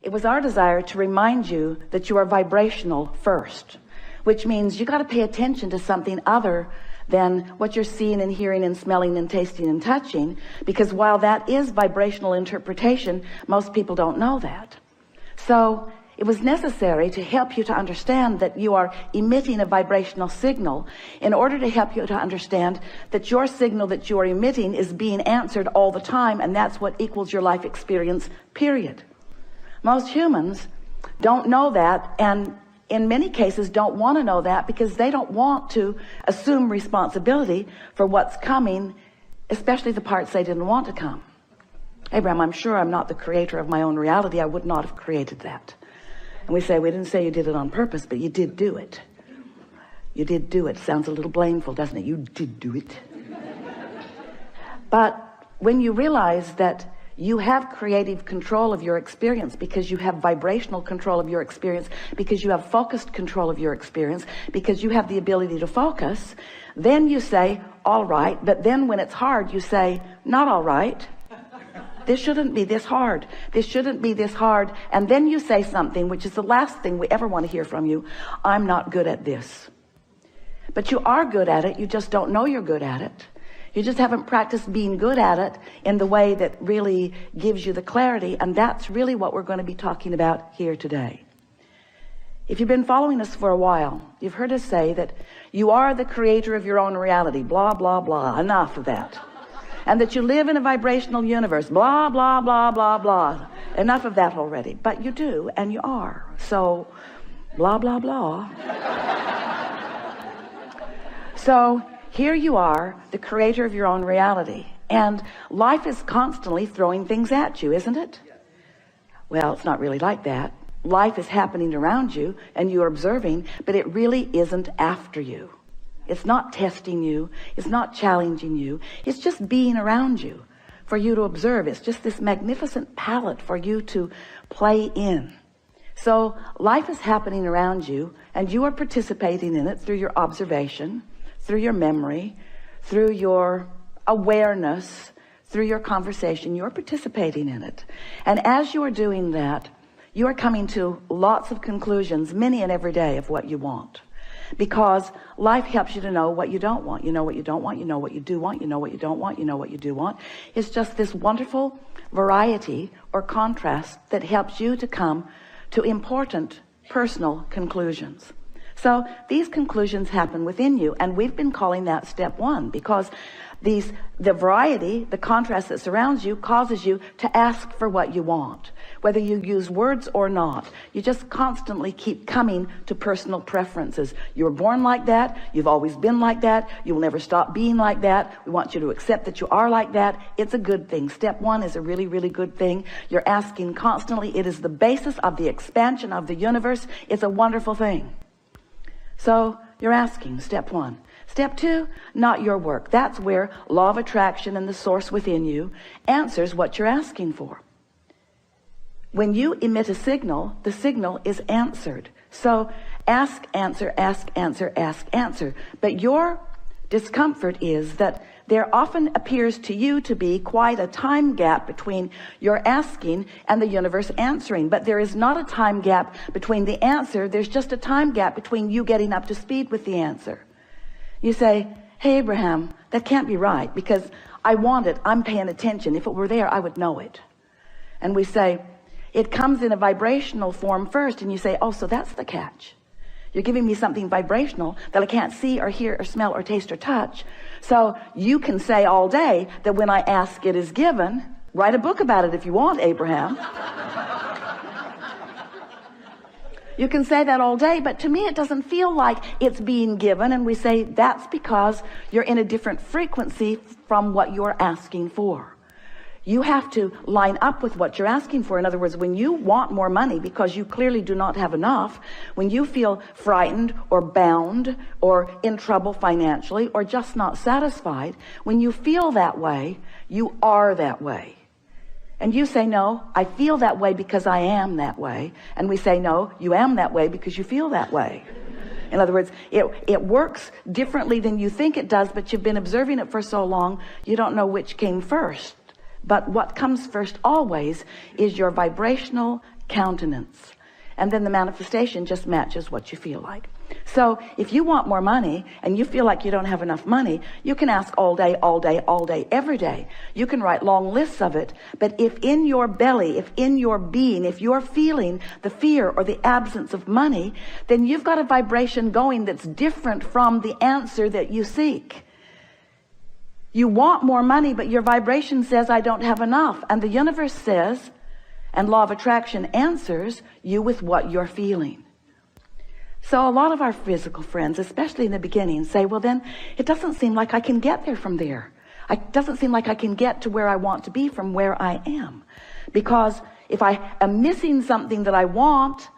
It was our desire to remind you that you are vibrational first, which means you got to pay attention to something other than what you're seeing and hearing and smelling and tasting and touching, because while that is vibrational interpretation, most people don't know that. So it was necessary to help you to understand that you are emitting a vibrational signal in order to help you to understand that your signal that you are emitting is being answered all the time, and that's what equals your life experience, period. Most humans don't know that, and in many cases don't want to know that, because they don't want to assume responsibility for what's coming, especially the parts they didn't want to come. Abraham, I'm sure I'm not the creator of my own reality. I would not have created that. And we say, we didn't say you did it on purpose, but you did do it. You did do it. Sounds a little blameful, doesn't it? You did do it. But when you realize that you have creative control of your experience, because you have vibrational control of your experience, because you have focused control of your experience, because you have the ability to focus, then you say, all right. But then when it's hard, you say, not all right. This shouldn't be this hard. This shouldn't be this hard. And then you say something, which is the last thing we ever want to hear from you. I'm not good at this. But you are good at it. You just don't know you're good at it. You just haven't practiced being good at it in the way that really gives you the clarity. And that's really what we're going to be talking about here today. If you've been following us for a while, you've heard us say that you are the creator of your own reality. Blah, blah, blah. Enough of that. And that you live in a vibrational universe. Blah, blah, blah, blah, blah. Enough of that already. But you do, and you are. So, blah, blah, blah. So, here you are, the creator of your own reality. And life is constantly throwing things at you, isn't it? Well, it's not really like that. Life is happening around you, and you're observing, but it really isn't after you. It's not testing you. It's not challenging you. It's just being around you for you to observe. It's just this magnificent palette for you to play in. So life is happening around you, and you are participating in it through your observation, through your memory, through your awareness, through your conversation. You're participating in it. And as you are doing that, you are coming to lots of conclusions, many and every day, of what you want. Because life helps you to know what you don't want. You know what you don't want. You know what you do want. You know what you don't want. You know what you do want. It's just this wonderful variety or contrast that helps you to come to important personal conclusions. So these conclusions happen within you, and we've been calling that step one, because the variety, the contrast that surrounds you, causes you to ask for what you want, whether you use words or not. You just constantly keep coming to personal preferences. You were born like that. You've always been like that. You will never stop being like that. We want you to accept that you are like that. It's a good thing. Step one is a really, really good thing. You're asking constantly. It is the basis of the expansion of the universe. It's a wonderful thing. So you're asking, step one. Step two, not your work. That's where law of attraction and the source within you answers what you're asking for. When you emit a signal, the signal is answered. So ask, answer, ask, answer, ask, answer. But your discomfort is that there often appears to you to be quite a time gap between your asking and the universe answering. But there is not a time gap between the answer. There's just a time gap between you getting up to speed with the answer. You say, hey, Abraham, that can't be right, because I want it. I'm paying attention. If it were there, I would know it. And we say, it comes in a vibrational form first. And you say, oh, so that's the catch. You're giving me something vibrational that I can't see or hear or smell or taste or touch. So you can say all day that when I ask, it is given. Write a book about it if you want, Abraham. You can say that all day, but to me it doesn't feel like it's being given. And we say that's because you're in a different frequency from what you're asking for. You have to line up with what you're asking for. In other words, when you want more money because you clearly do not have enough, when you feel frightened or bound or in trouble financially or just not satisfied, when you feel that way, you are that way. And you say, no, I feel that way because I am that way. And we say, no, you am that way because you feel that way. In other words, it works differently than you think it does, but you've been observing it for so long, you don't know which came first. But what comes first always is your vibrational countenance. And then the manifestation just matches what you feel like. So if you want more money and you feel like you don't have enough money, you can ask all day, all day, all day, every day. You can write long lists of it. But if in your belly, if in your being, if you're feeling the fear or the absence of money, then you've got a vibration going that's different from the answer that you seek. You want more money, but your vibration says, I don't have enough. And the universe says, and law of attraction answers you with what you're feeling. So a lot of our physical friends, especially in the beginning, say, well, then it doesn't seem like I can get there from there. It doesn't seem like I can get to where I want to be from where I am. Because if I am missing something that I want,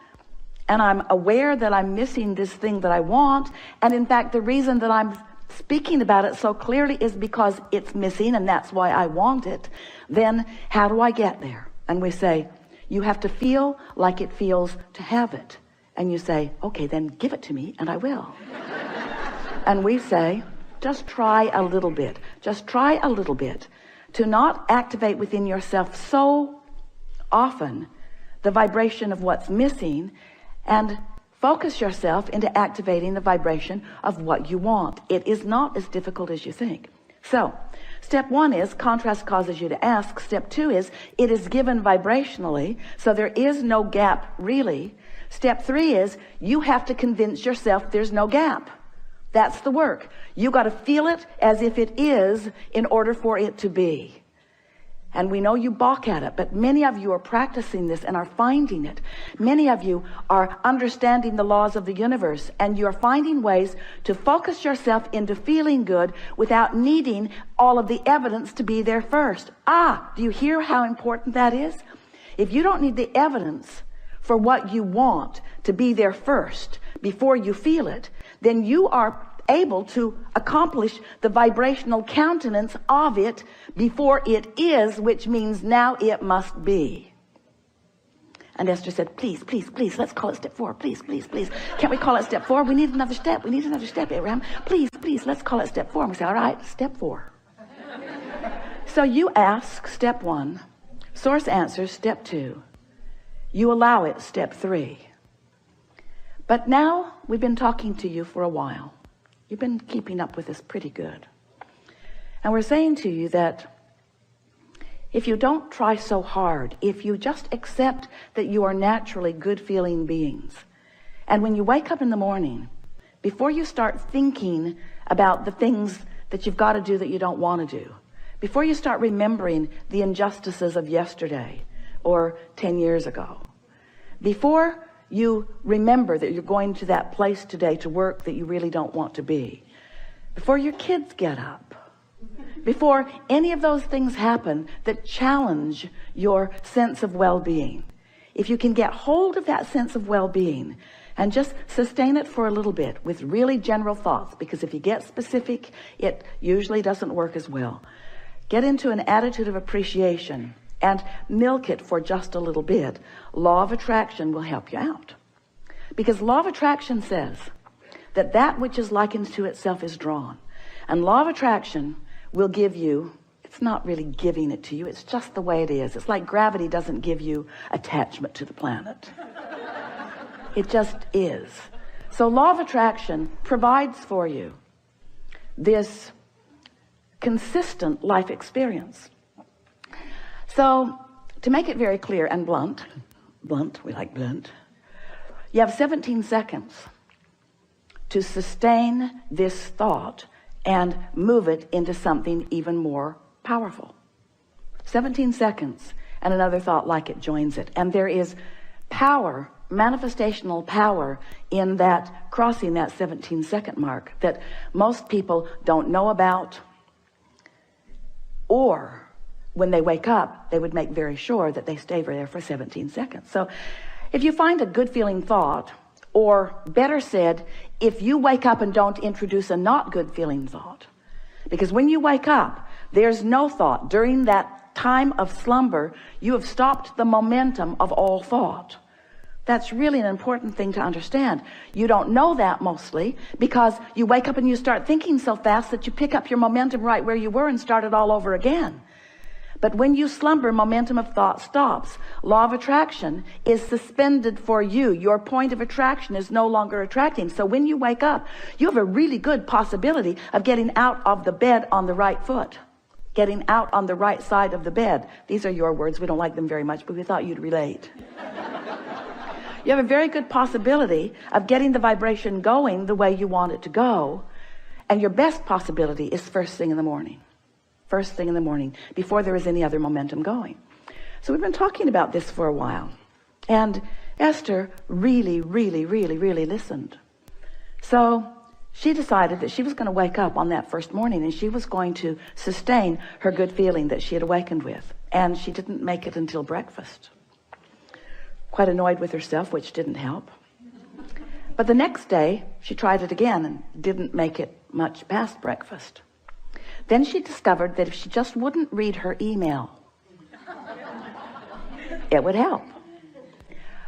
and I'm aware that I'm missing this thing that I want, and in fact, the reason that I'm speaking about it so clearly is because it's missing, and that's why I want it, then how do I get there? And we say, you have to feel like it feels to have it. And you say, okay, then give it to me and I will. And we say, just try a little bit. Just try a little bit to not activate within yourself so often the vibration of what's missing, and focus yourself into activating the vibration of what you want. It is not as difficult as you think. So step 1 is contrast causes you to ask. Step 2 is it is given vibrationally, so there is no gap really. Step 3 is you have to convince yourself there's no gap. That's the work. You got to feel it as if it is in order for it to be. And we know you balk at it, but many of you are practicing this and are finding it. Many of you are understanding the laws of the universe, and you're finding ways to focus yourself into feeling good without needing all of the evidence to be there first. Do you hear how important that is? If you don't need the evidence for what you want to be there first before you feel it, then you are able to accomplish the vibrational countenance of it before it is, which means now it must be. And Esther said, please, please, please, let's call it step 4. Please, please, please. Can't we call it step 4? We need another step. We need another step, Abraham. Please, please, let's call it step 4. And we say, all right, step 4. So you ask step 1, source answers step 2. You allow it, step 3. But now we've been talking to you for a while. You've been keeping up with us pretty good. And we're saying to you that if you don't try so hard, if you just accept that you are naturally good feeling beings, and when you wake up in the morning, before you start thinking about the things that you've got to do that you don't want to do, before you start remembering the injustices of yesterday or 10 years ago, before you remember that you're going to that place today to work that you really don't want to be, before your kids get up, before any of those things happen that challenge your sense of well-being, if you can get hold of that sense of well-being and just sustain it for a little bit with really general thoughts, because if you get specific, it usually doesn't work as well. Get into an attitude of appreciation and milk it for just a little bit. Law of attraction will help you out. Because law of attraction says that that which is likened to itself is drawn. And law of attraction will give you, it's not really giving it to you, it's just the way it is. It's like gravity doesn't give you attachment to the planet. It just is. So law of attraction provides for you this consistent life experience. So to make it very clear and blunt, we like blunt, you have 17 seconds to sustain this thought and move it into something even more powerful. 17 seconds and another thought like it joins it. And there is power, manifestational power in that crossing that 17-second mark that most people don't know about, or when they wake up, they would make very sure that they stay there for 17 seconds. So if you find a good feeling thought, or better said, if you wake up and don't introduce a not good feeling thought, because when you wake up, there's no thought. During that time of slumber, you have stopped the momentum of all thought. That's really an important thing to understand. You don't know that mostly because you wake up and you start thinking so fast that you pick up your momentum right where you were and start it all over again. But when you slumber, momentum of thought stops. Law of attraction is suspended for you. Your point of attraction is no longer attracting. So when you wake up, you have a really good possibility of getting out of the bed on the right foot. Getting out on the right side of the bed. These are your words. We don't like them very much, but we thought you'd relate. You have a very good possibility of getting the vibration going the way you want it to go. And your best possibility is first thing in the morning. First thing in the morning, before there is any other momentum going. So we've been talking about this for a while. And Esther really listened. So she decided that she was going to wake up on that first morning and she was going to sustain her good feeling that she had awakened with. And she didn't make it until breakfast. Quite annoyed with herself, which didn't help. But the next day, she tried it again and didn't make it much past breakfast. Then she discovered that if she just wouldn't read her email, it would help.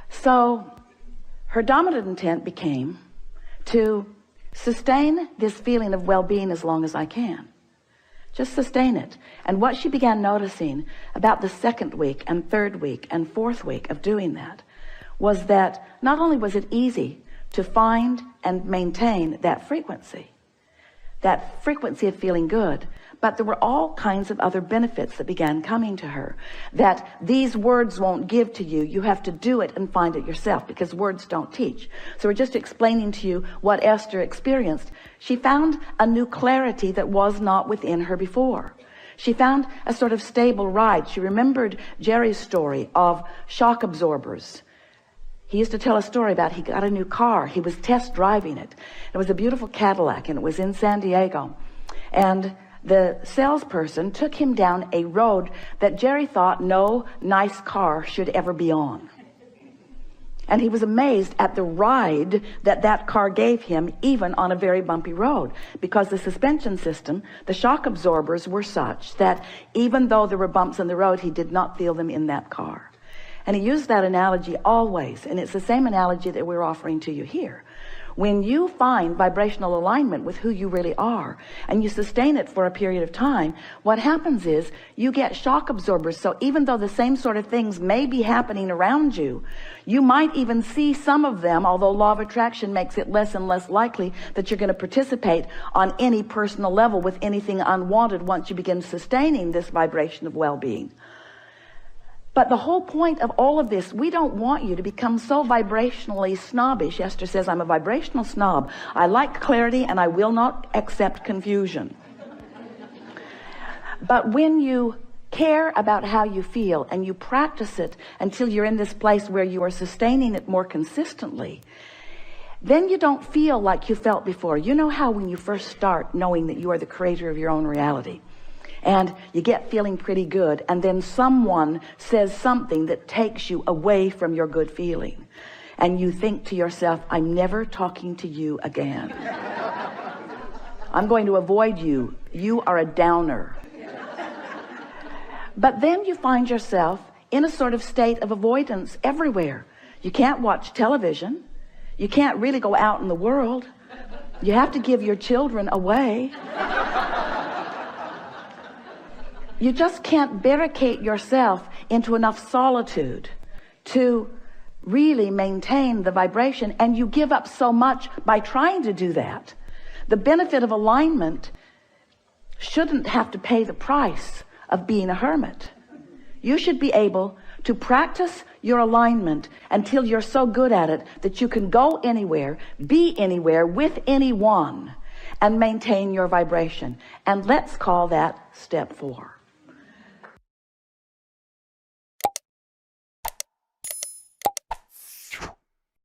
So her dominant intent became to sustain this feeling of well-being as long as I can. Just sustain it. And what she began noticing about the second week and third week and fourth week of doing that was that not only was it easy to find and maintain that frequency of feeling good, but there were all kinds of other benefits that began coming to her that these words won't give to you. You have to do it and find it yourself, because words don't teach. So we're just explaining to you what Esther experienced. She found a new clarity that was not within her before. She found a sort of stable ride. She remembered Jerry's story of shock absorbers. He used to tell a story about he got a new car. He was test driving it. It was a beautiful Cadillac, and it was in San Diego. And the salesperson took him down a road that Jerry thought no nice car should ever be on. And he was amazed at the ride that that car gave him, even on a very bumpy road, because the suspension system, the shock absorbers were such that even though there were bumps in the road, he did not feel them in that car. And he used that analogy always, and it's the same analogy that we're offering to you here. When you find vibrational alignment with who you really are, and you sustain it for a period of time, what happens is you get shock absorbers. So even though the same sort of things may be happening around you, you might even see some of them, although law of attraction makes it less and less likely that you're going to participate on any personal level with anything unwanted once you begin sustaining this vibration of well-being. But the whole point of all of this, we don't want you to become so vibrationally snobbish. Esther says, I'm a vibrational snob. I like clarity and I will not accept confusion. But when you care about how you feel and you practice it until you're in this place where you are sustaining it more consistently, then you don't feel like you felt before. You know how when you first start knowing that you are the creator of your own reality, and you get feeling pretty good, and then someone says something that takes you away from your good feeling, and you think to yourself, I'm never talking to you again. I'm going to avoid you. You are a downer. But then you find yourself in a sort of state of avoidance everywhere. You can't watch television. You can't really go out in the world. You have to give your children away. You just can't barricade yourself into enough solitude to really maintain the vibration, and you give up so much by trying to do that. The benefit of alignment shouldn't have to pay the price of being a hermit. You should be able to practice your alignment until you're so good at it that you can go anywhere, be anywhere with anyone, and maintain your vibration. And let's call that step 4.